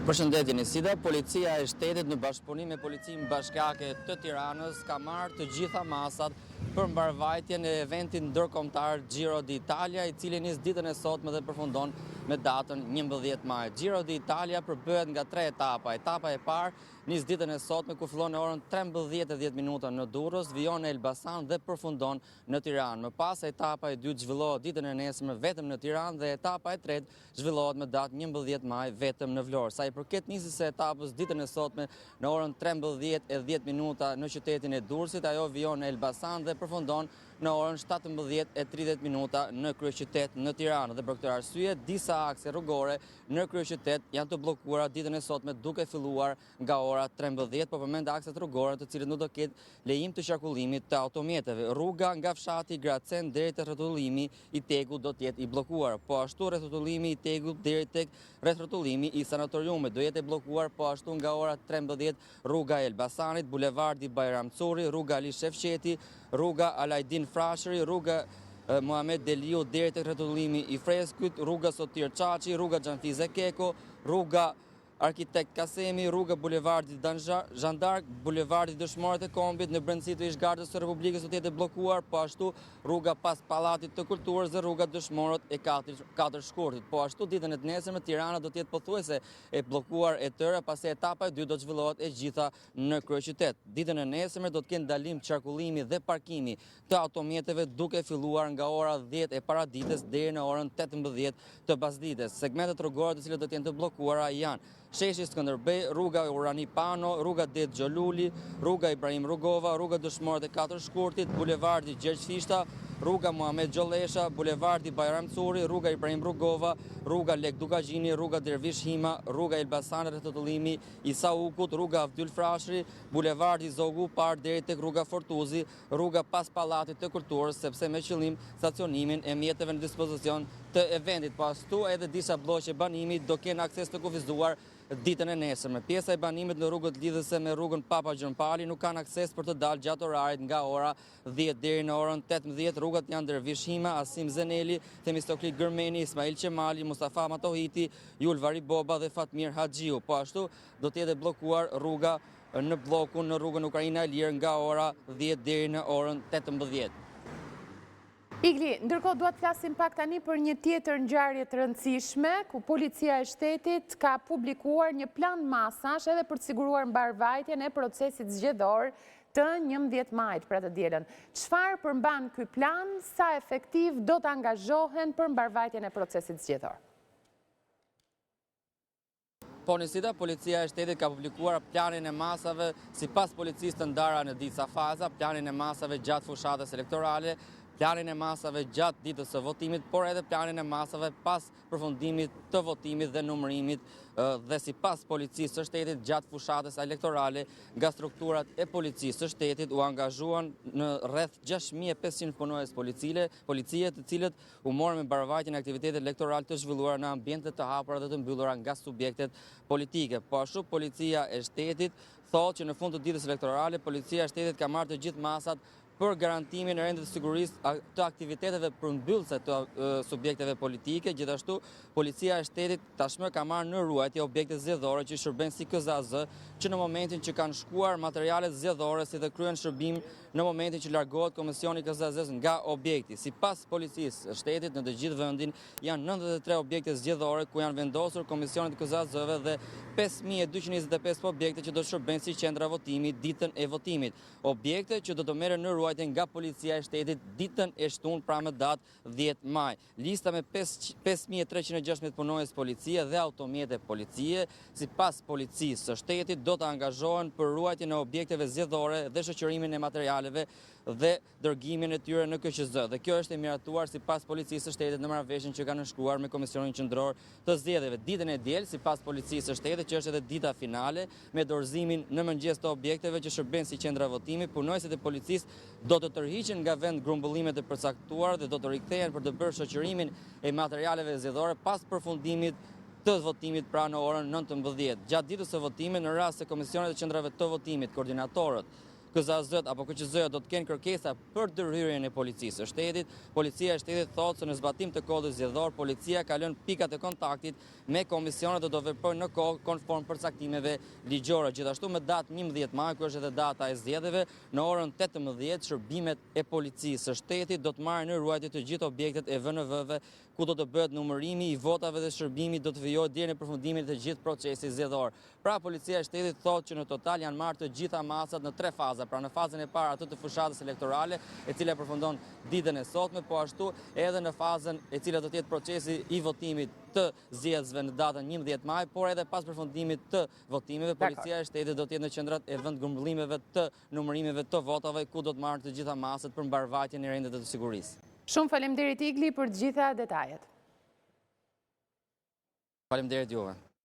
Përshëndetje Nisida, policia e shtetit në bashkëpunim me policinë bashkiake të Tiranës ka marrë të gjitha masat për mbarvajtjen e eventit ndërkombëtar Giro d'Italia, i cili nis ditën e sotme dhe përfundon me datën 11 maj. Giro d'Italia përbëhet nga 3 etapa. Etapa e parë nis ditën e sotme ku fillon në orën 13:10 në Durrës, vijon në Elbasan dhe përfundon në Tiranë. Më pas etapa e dytë zhvillohet ditën e nesërme vetëm në Tiranë dhe etapa e tretë zhvillohet me datë 11 maj vetëm në Vlorë. Sa i përket nisjes së etapës ditën e sotme në orën 13:10 në qytetin e Durrësit, ajo vijon në Elbasan dhe përfundon në orën 17:30 në kryeqytet në Tiranë. Dhe për këtë arsye, disa akse rrugore në kryeqytet janë të bllokuara ditën e sotme duke filluar nga ora 13, por përmend akset rrugore të cilët nuk do ketë lejim të qarkullimit të automjeteve. Rruga nga fshati Gracen deri te rrotullimi i Tegut do të jetë i bllokuar. Po ashtu rrotullimi i Tegut deri tek rrotullimi i sanatoriumit do jetë e bllokuar, po ashtu nga ora 13 rruga e Elbasanit, bulevardi Bajram Curri, rruga Ali Shefqeti, rruga Alajdin Frashëri, rruga Muhamet Deliu deri tek rrotullimi i Freskut, rruga Sotir Çaçi, rruga Xhanfize Keko, rruga Arkitekt Kasemi, rruga bulevardi Zhandark, bulevardi Dëshmorët e Kombit në brendësi të Ish-Gardës së Republikës do të jetë bllokuar, po ashtu rruga pas Pallatit të Kulturës dhe rruga Dëshmorët e 4 Shkurtit. Po ashtu ditën e nesërme Tirana do të jetë pothuajse e bllokuar e tëra, pasi etapa e dytë do të zhvillohet e gjitha në kryeqytet. Ditën e nesërme do të kenë ndalim qarkullimi dhe parkimi të automjeteve duke filluar nga ora 10 e paradites deri në orën 18 të pasdites. Segmentet rrugore të cilat do të jenë të bllokuara janë Sheshi Skënderbej, rruga Urani Pano, rruga Det Xholuli, rruga Ibrahim Rugova, rruga Dëshmorët e 4 Shkurtit, bulevardi Gjergj Fishta, rruga Muhamet Gjollesha, bulevardi Bajram Curri, rruga Ibrahim Rugova, rruga Lek Dukagjini, rruga Dervish Hima, rruga Elbasanit rrotullimi i Saukut, rruga Avdyl Frashëri, bulevardi Zogu Par deri tek rruga Fortuzi, rruga pas Pallatit të Kulturës, sepse me qëllim stacionimin e mjeteve në dispozicion të eventit. Po ashtu edhe disa bloqe banimi do kenë akses të kufizuar ditën e nesërme. Pjesa e banimit në rrugët lidhëse me rrugën Papa Gjërmpali nuk kanë akses për të dalë gjatë orarit nga ora 10 deri në orën 18. Rrugat janë Dervish Hima, Asim Zeneli, Themistokli Gërmeni, Ismail Qemali, Mustafa Matohiti, Julvari Boba dhe Fatmir Haxhiu. Po ashtu do të jetë bllokuar rruga në bllokun në rrugën Ukraina e Lirë nga ora 10 deri në orën 18. Igli, ndërkohë duat flasim pak tani për një tjetër ngjarje të rëndësishme, ku policia e shtetit ka publikuar një plan masash edhe për të siguruar mbarvajtjen e procesit zgjedhor të 11 majit për atë dielën. Çfarë përmban ky plan, sa efektiv do të angazhohen për mbarvajtjen e procesit zgjedhor? Po Nisida, policia e shtetit ka publikuar planin e masave sipas policisë të ndara në disa faza, planin e masave gjatë fushatës elektorale, planin e masave gjatë ditës së votimit, por edhe planin e masave pas përfundimit të votimit dhe numërimit dhe sipas policisë së shtetit gjatë fushatës elektorale nga strukturat e policisë së shtetit u angazhuan në rreth 6500 punonjës policie, të cilët u morën me mbarvajtjen e aktivitetit elektoral të zhvilluara në ambiente të hapura dhe të mbyllura nga subjektet politike. Po ashtu policia e shtetit thotë që në fund të ditës elektorale policia e shtetit ka marrë të gjithë masat për garantimin e rendit të sigurisë të aktiviteteve përmbyllëse të subjekteve politike. Gjithashtu, policia e shtetit tashmë ka marrë në ruajtje objekte zgjedhore që shërbejnë si KZAZ, që në momentin që kanë shkuar materialet zgjedhore si dhe kryen shërbim në momentin që largohet komisioni KZAZ nga objekti. Sipas policisë së shtetit, në të gjithë vendin janë 93 objekte zgjedhore ku janë vendosur komisionit KZAZ-ve dhe 5225 objekte që do të shërbejnë si qendra votimi ditën e votimit. Objekte që do të merren në ruajtje nga policia e shtetit ditën e shtunë pra me datë 10 maj. Lista me 5316 punonjës policie dhe automjete policie, sipas policisë së shtetit, do të angazhohen për ruajtjen e objekteve zgjedhore dhe shoqërimin e materialeve dhe dërgimin e tyre në KQZ. Dhe kjo është e miratuar sipas policisë së shtetit në marrëveshjen që kanë shkruar me Komisionin Qendror të Zgjedhjeve. Ditën e diel, sipas policisë së shtetit, që është edhe dita finale, me dorëzimin në mëngjes të objekteve që shërbejnë si qendra votimi, punonjësit e policisë do të tërhiqen nga vend grumbullimet e përcaktuara dhe do të rikthehen për të bërë shoqërimin e materialeve zgjedhore pas përfundimit të votimit pra në orën 19. Gjatë ditës së votimit, në rast se komisionet e qendrave të votimit, koordinatorët, KZ apo KQZ do të kenë kërkesa për ndërhyrjen e policisë së shtetit. Policia e shtetit thotë se në zbatim të kodit zgjedhor, policia ka lënë pikat e kontaktit me komisionet dhe do veprojnë në kohë konform përcaktimeve ligjore. Gjithashtu me datë 11 maj, ku është edhe data e zgjedhjeve, në orën 18 shërbimet e policisë së shtetit do të marrin në ruajtje të gjithë objektet e VNV-ve ku do të bëhet numërimi i votave dhe shërbimi do të vijojë deri në përfundimin e të gjithë procesit zgjedhor. Pra policia e shtetit thotë që në total janë marrë të gjitha masat në 3 faza. Pra në fazën e parë atë të fushatës elektorale, e cila përfundon ditën e sotme, po ashtu edhe në fazën e cila do të jetë procesi i votimit të zgjedhësve në datën 11 maj, por edhe pas përfundimit të votimeve, policia e shtetit do të jetë në qendrat e vendgrumbullimeve të numërimeve të votave, ku do të marrë të gjitha masat për mbarvajtjen e rendet të sigurisë. Shumë faleminderit Igli për të gjitha detajet. Faleminderit juve.